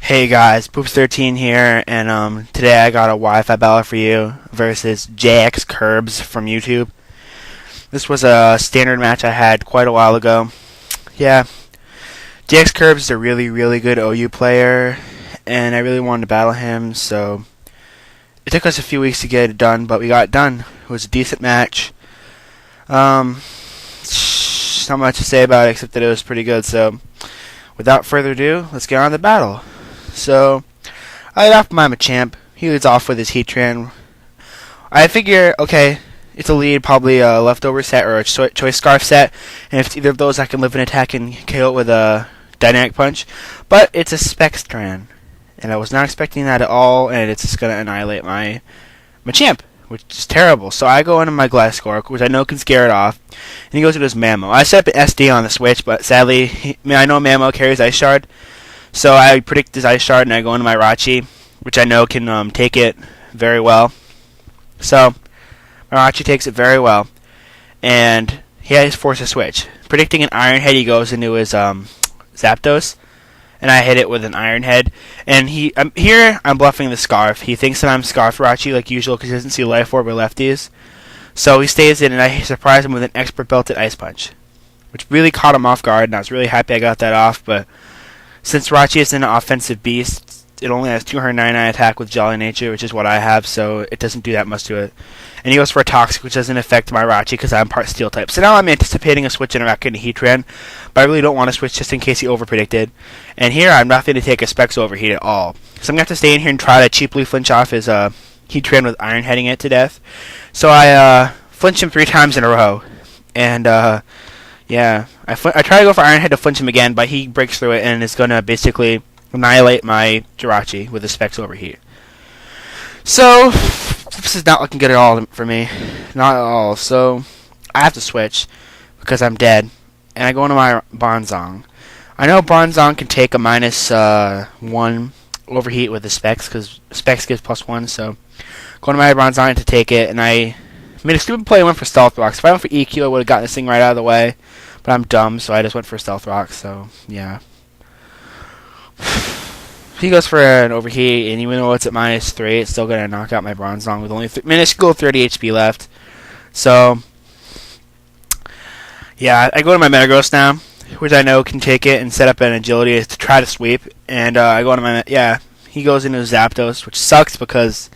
Hey guys, Poopzy13 here, and today I got a Wi-Fi battle for you versus JxKirbz from YouTube. This was a standard match I had quite a while ago. Yeah, JxKirbz is a really good OU player, and I really wanted to battle him, so it took us a few weeks to get it done, but we got it done. It was a decent match. Not much to say about it except that it was pretty good, so without further ado, let's get on to the battle. So, I lead off with my Machamp. He leads off with his Heatran. I figure, okay, it's a lead, probably a leftover set or a choice scarf set, and if it's either of those, I can live an attack and KO it with a dynamic punch. But it's a Spectran, and I was not expecting that at all, and it's just gonna annihilate my Machamp, which is terrible. So I go into my Gliscor, which I know can scare it off, and he goes into his Mammo. I set up an SD on the Switch, but sadly, I know Mammo carries Ice Shard. So I predict his Ice Shard, and I go into my Rachi, which I know can take it very well. So my Rachi takes it very well, and he has forced a switch. Predicting an Iron Head, he goes into his Zapdos, and I hit it with an Iron Head. And I'm bluffing the Scarf. He thinks that I'm Scarf Rachi like usual because he doesn't see Life Orb or lefties. So he stays in, and I surprise him with an Expert Belted Ice Punch, which really caught him off guard, and I was really happy I got that off, but since Rachi is an offensive beast, it only has 299 attack with Jolly Nature, which is what I have, so it doesn't do that much to it. And he goes for a Toxic, which doesn't affect my Rachi because I'm part Steel type. So now I'm anticipating a switch in a Rocket into Heatran, but I really don't want to switch just in case he overpredicted. And here I'm not going to take a Specs Overheat at all. So I'm going to have to stay in here and try to cheaply flinch off his Heatran with Iron Heading it to death. So I flinch him 3 times in a row. And yeah, I try to go for Iron Head to flinch him again, but he breaks through it and is going to basically annihilate my Jirachi with a Specs Overheat. So, this is not looking good at all for me. Not at all. So, I have to switch because I'm dead. And I go into my Bronzong. I know Bronzong can take a -1 Overheat with the Specs because Specs gives +1. So, go into my Bronzong to take it, and I made a stupid play and went for Stealth Rocks. If I went for EQ, I would have gotten this thing right out of the way. But I'm dumb, so I just went for Stealth Rocks, so yeah. He goes for an Overheat, and even though it's at -3, it's still going to knock out my Bronzong with only minuscule 30 HP left. So, yeah, I go to my Metagross now, which I know can take it and set up an Agility to try to sweep. And I go into my, he goes into Zapdos, which sucks because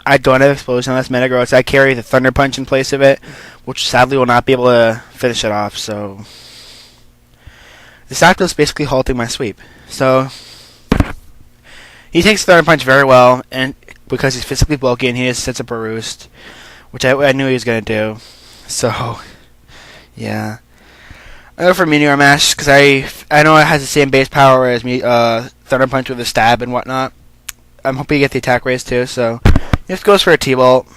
I don't have Explosion on this Metagross. I carry the Thunder Punch in place of it, which sadly will not be able to finish it off. So the Zapdos is basically halting my sweep. So he takes the Thunder Punch very well, and because he's physically bulky and he just sets up a Roost, which I knew he was going to do. So yeah, I go for Meteor Mash because I know it has the same base power as me, Thunder Punch with a stab and whatnot. I'm hoping you get the attack raise too, so he just goes for a T-Bolt.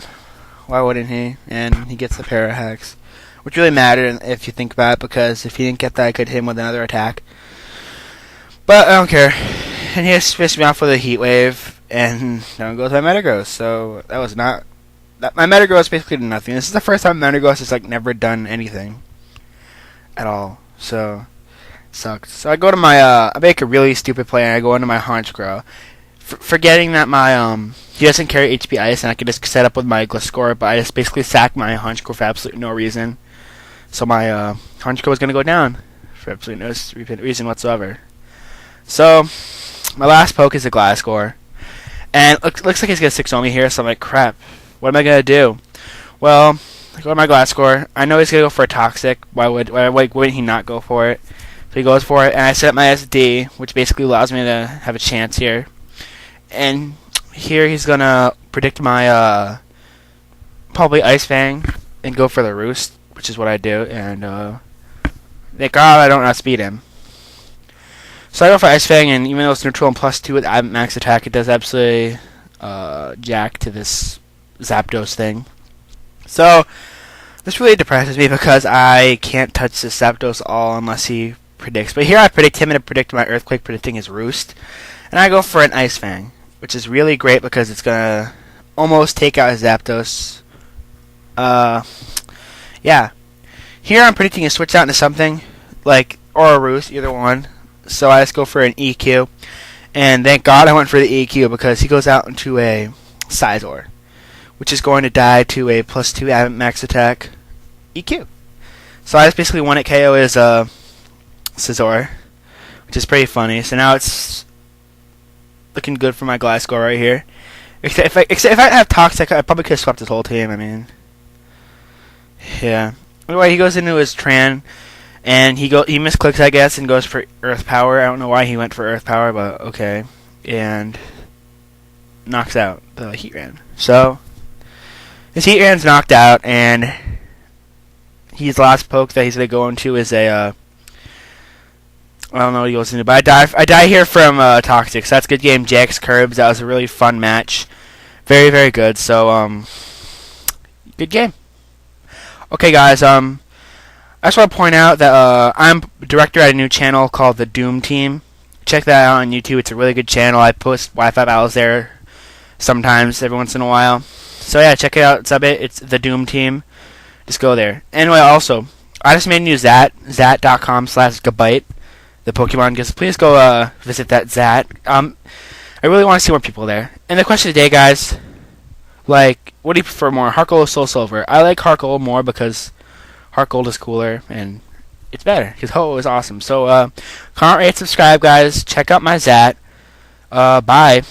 Why wouldn't he? And he gets the Parahex, which really mattered if you think about it, because if he didn't get that, I could hit him with another attack. But I don't care. And he just pissed me off with a Heat Wave, and down goes my Metagross. So that was not... my Metagross basically did nothing. This is the first time Metagross has never done anything at all. So it sucks. So I go to my... I make a really stupid play, and I go into my Honchkrow, forgetting that my he doesn't carry HP Ice, and I can just set up with my Gliscor, but I just basically sack my Honchkrow for absolutely no reason. So my Honchkrow is going to go down for absolutely no reason whatsoever. So my last poke is a Gliscor, and it looks like he's going to 6-0 me here, so I'm like, crap, what am I going to do? Well, I go to my Gliscor. I know he's going to go for a Toxic. Why wouldn't he not go for it? So he goes for it, and I set up my SD, which basically allows me to have a chance here. And here he's gonna predict my probably Ice Fang and go for the Roost, which is what I do. And thank God I don't outspeed him. So I go for Ice Fang, and even though it's neutral and +2 with max attack, it does absolutely jack to this Zapdos thing. So this really depresses me because I can't touch this Zapdos at all unless he predicts. But here I predict him, and I predict my Earthquake, predicting his Roost, and I go for an Ice Fang, which is really great because it's going to almost take out his Zapdos. Yeah. Here I'm predicting a switch out into something, or a Roost, either one. So I just go for an EQ. And thank God I went for the EQ because he goes out into a Sizor, which is going to die to a +2 max attack EQ. So I just basically won it KO as Sizor, which is pretty funny. So now it's looking good for my Gliscor right here. Except if I didn't have Toxic, I probably could have swept his whole team. I mean, yeah. Anyway, he goes into his Tran, and he misclicks, I guess, and goes for Earth Power. I don't know why he went for Earth Power, but okay. And knocks out the Heatran. So his Heatran's knocked out, and his last poke that he's gonna go into is a I don't know what he goes into, but I die here from Toxic. So that's a good game, JxKirbz. That was a really fun match, very very good. So good game. Okay, guys. I just want to point out that I'm director at a new channel called the Doom Team. Check that out on YouTube. It's a really good channel. I post Wi-Fi battles there sometimes, every once in a while. So yeah, check it out. Sub it. It's the Doom Team. Just go there. Anyway, also, I just made a new zat.com/gabyte. The Pokemon gives. Please go visit that Zat. I really want to see more people there. And the question today, guys, like, what do you prefer more, HeartGold or SoulSilver? I like HeartGold more because HeartGold is cooler and it's better because Ho is awesome. So comment, rate, subscribe, guys. Check out my Zat. Bye.